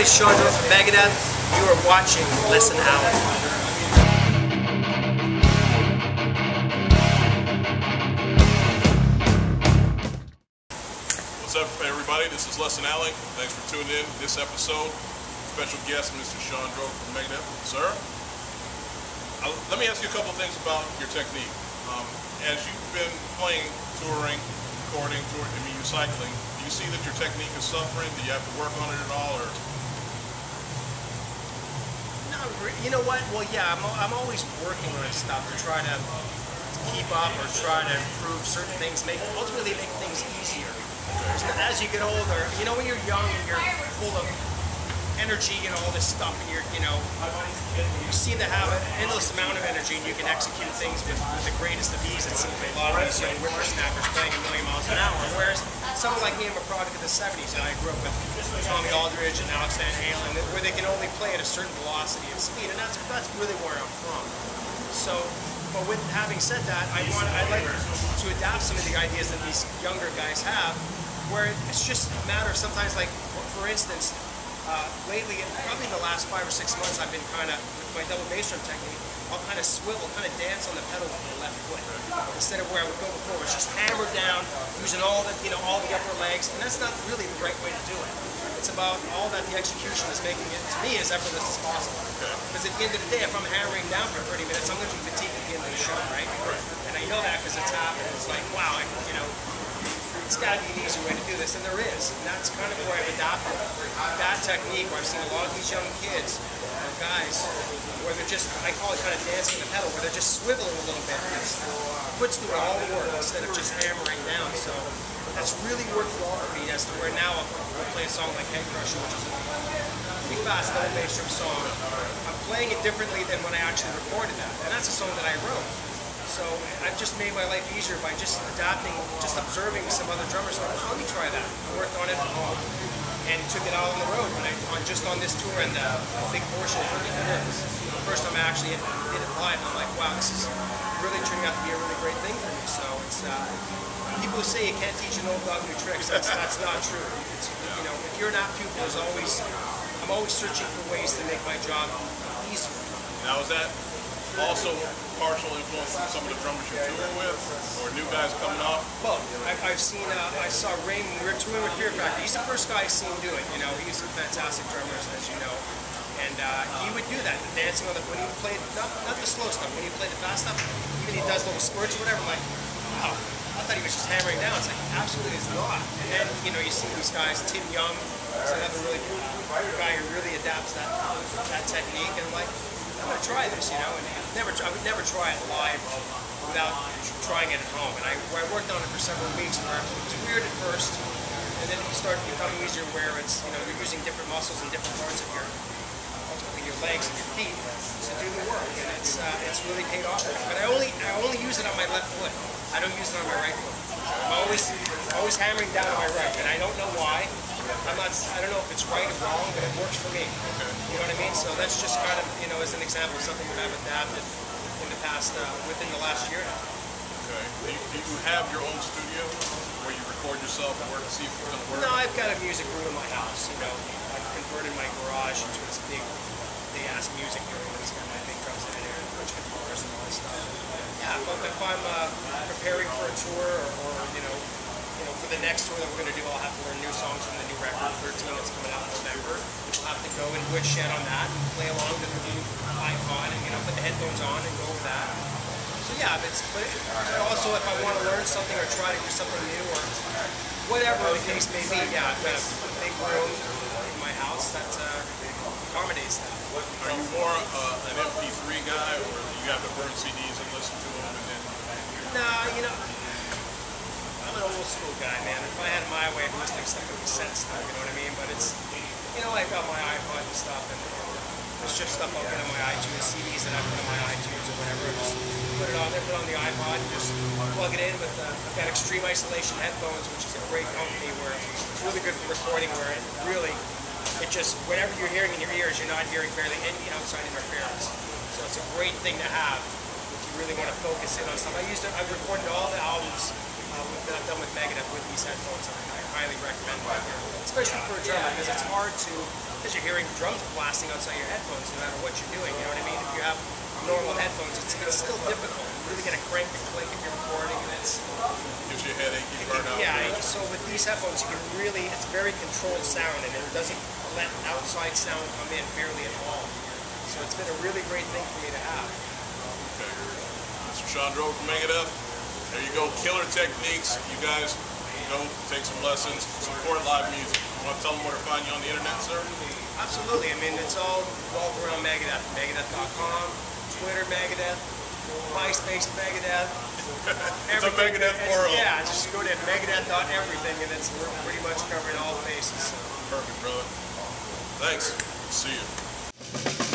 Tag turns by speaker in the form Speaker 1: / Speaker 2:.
Speaker 1: everybody, Shawn from Megadeth. You are watching Listen Out.
Speaker 2: What's up, everybody? This is Lesson Alley. Thanks for tuning in this episode. Special guest, Mr. Shawn from Megadeth. Sir, let me ask you a couple things about your technique. As you've been playing, touring, recording, cycling, do you see that your technique is suffering? Do you have to work on it at all, or?
Speaker 1: No, you know what? Well, yeah, I'm always working on stuff to try to keep up or try to improve certain things, ultimately make things easier. As you get older, you know, when you're young and you're full of energy and all this stuff, and you seem to have an endless amount of energy, and you can execute things with the greatest of ease. It seems like a lot of these young whippersnappers playing a million miles an hour. Whereas someone like me, I'm a product of the '70s, and I grew up with Tommy Aldridge and Alex Van Halen, where they can only play at a certain velocity and speed, and that's really where I'm from. So, but with having said that, I'd like to adapt some of the ideas that these younger guys have, where it's just a matter of sometimes, like for instance. Lately, probably in the last 5 or 6 months, I've been kind of, with my double bass drum technique, I'll kind of swivel, kind of dance on the pedal with the left foot. Instead of where I would go before, it's just hammered down, using all the, all the upper legs, and that's not really the right way to do it. It's about all that the execution is making it, to me, as effortless as possible. Because at the end of the day, if I'm hammering down for 30 minutes, I'm going to be fatigued at the end of the show, right? And I know that because it's happened. It's like, wow, it's got to be an easier way to do this, and there is. And that's kind of where I've adopted that technique, where I've seen a lot of these young kids, or guys, where they're just, I call it kind of dancing the pedal, where they're just swiveling a little bit. Foot's doing all the work instead of just hammering down. So that's really worked well for me, as to where now I'll play a song like Head Crusher, which is a pretty fast double bass drum song. I'm playing it differently than when I actually recorded that, and that's a song that I wrote. So I've just made my life easier by just adapting, just observing some other drummers. Like, let me try that. I worked on it at home and took it out on the road. When just on this tour, and a big portion of it is the first time I actually did it live. I'm like, wow, this is really turning out to be a really great thing for me. So it's people who say you can't teach an old dog new tricks. That's not true. It's, if you're not pupil, I'm always searching for ways to make my job easier.
Speaker 2: Now, is that also partial influence from some of the drummers you tour with, or new guys coming up?
Speaker 1: Both. I saw Ray when we were touring with Fear Factory. He's the first guy I seen do it. He's a fantastic drummer, as you know. And he would do that, the dancing on the, when he played, not the slow stuff, when he played the fast stuff, even he does little squirts or whatever, I'm like, wow, I thought he was just hammering down. It's like, absolutely is not. And then, you see these guys, Tim Young is another really cool guy who really adapts that technique, and I'm like, I'm going to try this, and I would never try it live without trying it at home. And I worked on it for several weeks, where it was weird at first, and then it started becoming easier, where it's, you're using different muscles and different parts of ultimately your legs and your feet to do the work, and it's really paid off. But I only use it on my left foot. I don't use it on my right foot. I'm always hammering down on my right, and I don't know why. I don't know if it's right or wrong, but it works for me. You know what I mean? So that's just kind of, as an example of something that I've adapted in the past, within the last year now.
Speaker 2: Okay. Do you have your own studio where you record yourself and work to see if it's going to work?
Speaker 1: No, I've got a music room in my house. I've converted my garage into this big, big-ass music room. It's got my big drums in there, and a bunch of guitars and all this stuff. Yeah, if I'm preparing for a tour, or for the next tour that we're going to do, I'll have to learn new songs from the new record, 13, that's coming out in November. I'll have to go and woodshed on that and play along to the new iPod, and put the headphones on and go over that. So yeah, but also if I want to learn something or try to do something new, or whatever the case may be, yeah, I've got a big room in my house that accommodates that.
Speaker 2: Are you more an MP3 guy, or you have to burn CDs and listen to them and then?
Speaker 1: Nah, I'm an old school guy, man. If I had my way, I'd listen to stuff with cassette stuff, you know what I mean? But it's, I've got my iPod and stuff, and there's just stuff I'll get on my iTunes, CDs that I put on my iTunes or whatever. Just put it on there, put it on the iPod, and just plug it in with, I've got Extreme Isolation headphones, which is a great company where it's really good for recording, where it just, whatever you're hearing in your ears, you're not hearing barely any outside interference. So it's a great thing to have if you really want to focus in on stuff. I've recorded all the albums that I've done with Megadeth with these headphones. I highly recommend it. Especially for a drummer, because it's hard to, because you're hearing drums blasting outside your headphones no matter what you're doing, you know what I mean? If you have normal headphones, it's still difficult. You really got to crank the click if you're recording, and it's...
Speaker 2: Gives you a headache, you burn out.
Speaker 1: Yeah, so with these headphones, you can really, it's very controlled sound, and it doesn't let outside sound come in barely at all. So it's been a really great thing for me to have.
Speaker 2: Okay. Mr. Shawn from Megadeth. There you go, killer techniques. You guys go take some lessons, support live music. You want to tell them where to find you on the internet, sir?
Speaker 1: Absolutely. I mean, it's all revolved around Megadeth. Megadeth.com, Twitter Megadeth, MySpace Megadeth.
Speaker 2: It's a Megadeth world.
Speaker 1: Yeah, just go to Megadeth.everything, and we're pretty much covering all bases.
Speaker 2: Perfect, brother. Thanks. See you.